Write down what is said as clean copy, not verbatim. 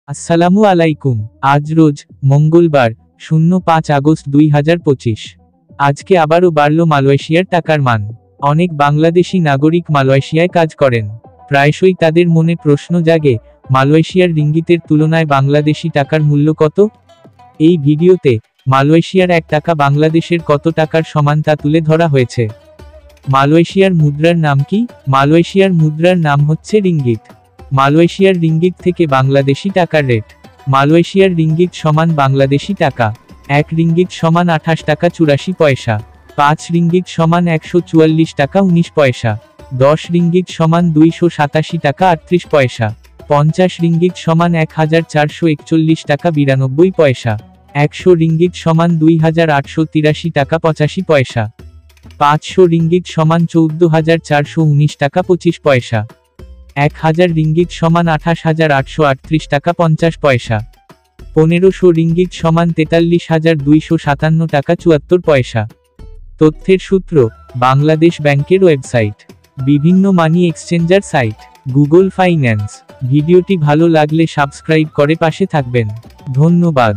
আসসালামু আলাইকুম। আজ রোজ মঙ্গলবার 05 আগস্ট 2025। আজকে আবারও বাড়ল মালয়েশিয়ার টাকার মান। অনেক বাংলাদেশি নাগরিক মালয়েশিয়ায় কাজ করেন। প্রায়শই তাদের মনে প্রশ্ন জাগে, মালয়েশিয়ার রিঙ্গিতের তুলনায় বাংলাদেশি টাকার মূল্য কত? এই ভিডিওতে মালয়েশিয়ার 1 টাকা বাংলাদেশের কত টাকার সমান তা তুলে ধরা হয়েছে। মালয়েশিয়ার মুদ্রার নাম কি? মালয়েশিয়ার মুদ্রার নাম হচ্ছে রিঙ্গিত। মালয়েশিয়ার রিঙ্গিত থেকে বাংলাদেশি টাকার রেট। মালয়েশিয়ার রিঙ্গিত সমান বাংলাদেশি টাকা। 1 রিঙ্গিত সমান 28 টাকা 84 পয়সা। 5 রিঙ্গিত সমান 144 টাকা 19 পয়সা। 10 রিঙ্গিত সমান 287 টাকা 38 পয়সা। 50 রিঙ্গিত সমান 1441 টাকা 92 পয়সা। 100 রিঙ্গিত সমান 2883 টাকা 85 পয়সা। 500 রিঙ্গিত সমান 14419 টাকা 25 পয়সা। 1000 রিঙ্গিত সমান 28838 টাকা 50 পয়সা। 1500 রিঙ্গিত সমান 43257 টাকা 74 পয়সা। তথ্যের সূত্র, বাংলাদেশ ব্যাংকের ওয়েবসাইট, বিভিন্ন money exchanger site, Google finance. ভিডিওটি ভালো লাগলে সাবস্ক্রাইব করে পাশে থাকবেন। ধন্যবাদ।